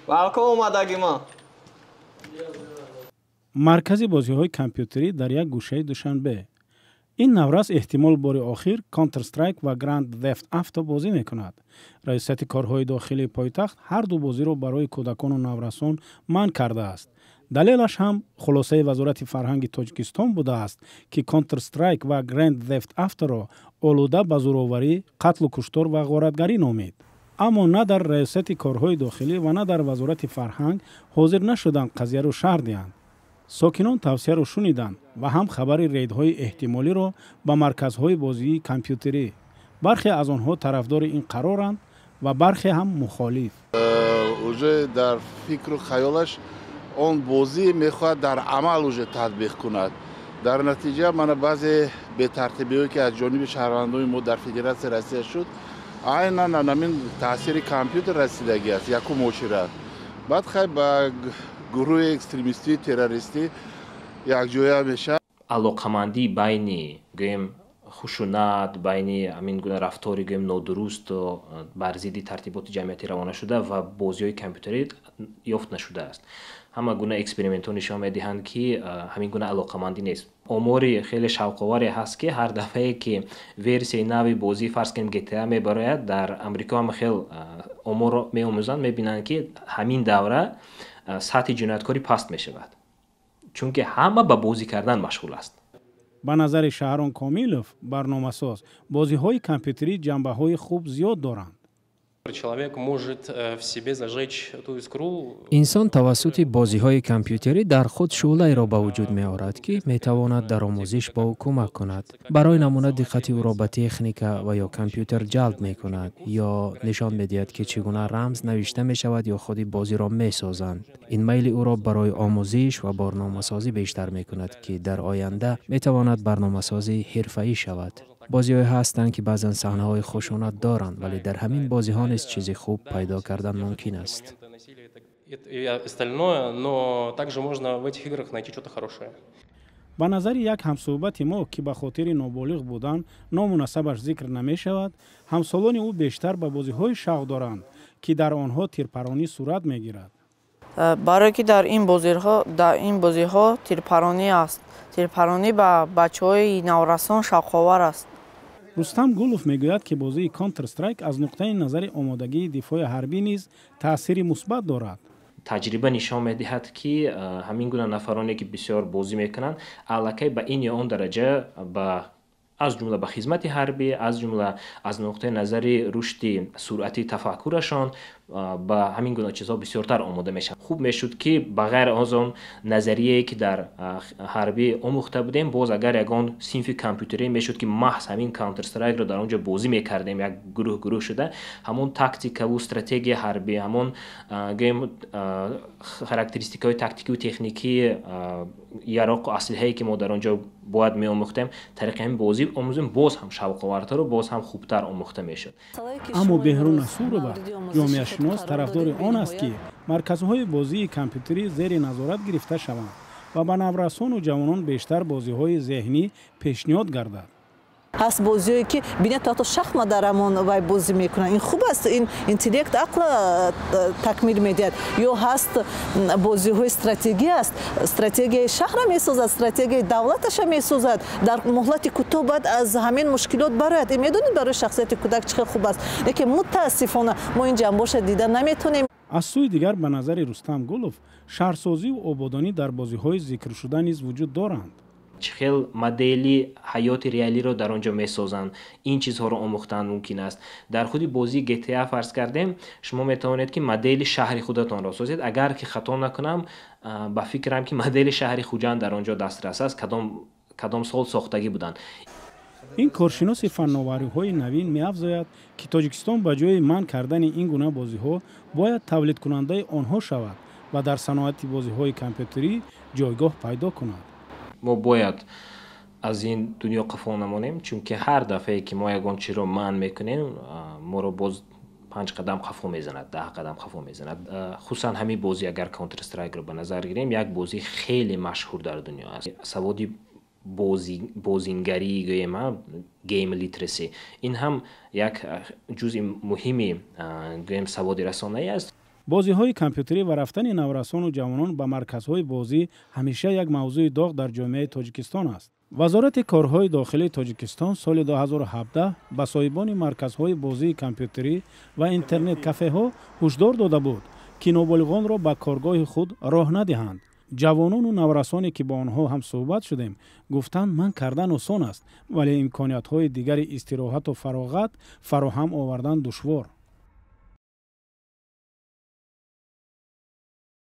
Балко омадаги ма. маркази бозиҳои компютерӣ дар як гӯшаи Душанбе. ин наврас эҳтимол бори охир Counter Strike ва Grand Theft Auto бозӣ мекунад. раисияти корҳои дохилии пойтахт ҳар ду бозиро барои кӯдакону наврасон манъ кардааст. далелаш ҳам хулосаи вазорати фарҳанги Тоҷикистон будааст, ки Counter Strike ва Grand Theft Auto-ро олуда ба зӯроварӣ, қатлу куштор ва ғоратгарӣ номид. аммо на дар раисияти корҳои дохилӣ ва на дар вазорати фарҳанг ҳозир нашуданд қазияро шаҳр диҳанд. сокинон тавсияро шуниданд ва ҳам хабари рейдҳои эҳтимолиро ба марказҳои бозии компютерӣ. бархе аз онҳо тарафдори ин қароранд ва бархе ҳам мухолиф. уже дар фикру хаёлаш он бозӣ мехоҳад дар амал уже татбиқ кунад. дар натиҷа мана баъзе бетартибиҳое ки аз ҷониби шаҳрвандони мо дар федератсияи Россия шуд, айнан анамин таъсири компютер расидагӣ аст, якум муошират. баъд хай ба гурӯҳи экстремистӣ, террористӣ якҷоя мешавад. алоқамандӣ байни гӯем хушунат, байни амин гуна рафтори гӯем нодурусту бар зидди тартиботи ҷамъиятӣ равона шуда ва бозиҳои компютерӣ ёфт нашудааст. ҳама гуна экспериментҳо нишон медиҳанд, ки ҳамин гуна алоқамандӣ нест. омори хеле шавқоваре ҳаст, ки ҳар дафъае ки версияи нави бозии фарз кунем GTA мебарояд, дар амрико ҳама хел оморро меомӯзанд, мебинанд, ки ҳамин давра сатҳи ҷинояткорӣ паст мешавад, чунки ҳама ба бозӣ кардан машғул аст. ба назари Шаҳрон Комилов, барномасоз, бозиҳои компютерӣ ҷанбаҳои хуб зиёд доранд. Человек может в себе зажечь ту искру. инсон тавассути бозиҳои компютерӣ дар худ шӯълаеро ба вуҷуд меорад, ки метавонад дар омӯзиш ба ӯ кӯмак кунад. барои намуна диққати ӯро ба техника ва ё компютер ҷалб мекунад, ё нишон медиҳад, ки чӣ гуна рамз навишта мешавад ё худи бозиро месозанд. ин майли ӯро барои омӯзиш ва барномасозӣ бештар мекунад, ки дар оянда метавонад барномасозӣ ҳирфаӣ шавад. бозиҳое ҳастанд, ки баъзан саҳнаҳои хушунат доранд, вале дар ҳамин бозиҳо низ чизи хуб пайдо кардан мумкин аст. И остальное, но также можно в этих играх найти что-то хорошее. ба назари як ҳамсӯҳбати мо, ки ба хотири ноболиғ будан ному насабаш зикр намешавад, ҳамсолони ӯ бештар ба бозиҳои шавқ доранд, ки дар онҳо тирпаронӣ сурат мегирад. барое ки дар ин бозиҳо тирпаронӣ аст. тирпаронӣ ба бачаҳои наврасон шавқовар аст. рустам Гулов мегӯяд, ки бозии Counter Strike аз нуқтаи назари омодагии дифоъи ҳарбӣ низ таъсири мусбат дорад. таҷриба нишон медиҳад, ки ҳамин гуна нафароне ки бисёр бозӣ мекунанд, аллакай ба ин ё он дараҷа аз ҷумла ба хизмати ҳарбӣ, аз ҷумла аз нуқтаи назари рушди суръати тафаккурашон ба ҳамин гуна чизҳо бисёртар омода мешаванд. хуб мешуд, ки ба ғайр аз он назарие ки дар ҳарбӣ омӯхта будем, боз агар ягон синфи компютерӣ мешуд, ки маҳз ҳамин Counter Strike-ро дар онҷо бозӣ мекардем, як гурӯҳ шуда, ҳамон тактикаву стратегияи ҳарбӣ, ҳамон гӯем характеристикаҳои тактикиву техникии яроқу аслиҳае ки мо дар онҷо бояд меомӯхтем, тариқи ҳамин бозӣ омӯзем, боз ҳам шавқовартару боз ҳам хубтар омӯхта мешуд. аммо Беҳрун Асурова, ҷомеашинос, тарафдори он аст, ки марказҳои бозии компютерӣ зери назорат гирифта шаванд ва ба наврасону ҷавонон бештар бозиҳои зеҳнӣ пешниҳод гардад. ҳаст бозиҳое ки бинед ҳатто шахмат дар ҳамон вай бозӣ мекунанд. ин хуб аст, ин интеллект ақла такмил медиҳад. ё ҳаст бозиҳои стратегия аст, стратегияи шаҳра месозад, стратегияи давлаташа месозад, дар муҳлати кӯтоҳ баъд аз ҳамин мушкилот барояд. медонед барои шахсияти кӯдак чӣ хел хуб аст, лекин мутаассифона мо ин ҷанбоша дида наметонем. аз сӯи дигар ба назари Рустам Гулов, шаҳрсозиву ободонӣ дар бозиҳои зикршуда низ вуҷуд доранд. чӣ хел модели ҳаёти реалиро дар онҷо месозанд, ин чизҳоро омӯхтан мумкин аст. дар худи бозии GTA фарз кардем, шумо метавонед ки модели шаҳри худатонро созед. агар ки хато накунам, ба фикрам ки модели шаҳри Хуҷанд дар онҷо дастрас аст, кадом сол сохтагӣ буданд. ин коршиноси фанновариҳои навин меафзояд, ки Тоҷикистон ба ҷои манъ кардани ин гуна бозиҳо бояд тавлидкунандаи онҳо шавад ва дар саноати бозиҳои компютерӣ ҷойгоҳ пайдо кунад. мо бояд аз ин дунё қафо намонем, чунки ҳар дафъае ки мо ягон чиро манъ мекунем, моро боз 5 қадам қафо мезанад, 10 қадам қафо мезанад. хусусан ҳамин бозӣ агар Counter Strike-ро ба назар гирем, як бозӣ хеле машҳур дар дунё аст. саводи бозингарӣ гӯем, game literacy, ин ҳам як ҷузъи муҳими гӯем саводи расонаӣ аст. бозиҳои компютерӣ ва рафтани наврасону ҷавонон ба марказҳои бозӣ ҳамеша як мавзӯи доғ дар ҷомеаи Тоҷикистон аст. вазорати корҳои дохилии Тоҷикистон соли 2017 ба соҳибони марказҳои бозии компютерӣ ва интернет кафеҳо ҳушдор дода буд, ки ноболиғонро ба коргоҳи худ роҳ надиҳанд. ҷавонону наврасоне ки бо онҳо ҳам суҳбат шудем гуфтанд ман кардан осон аст, вале имкониятҳои дигари истироҳату фароғат фароҳам овардан душвор.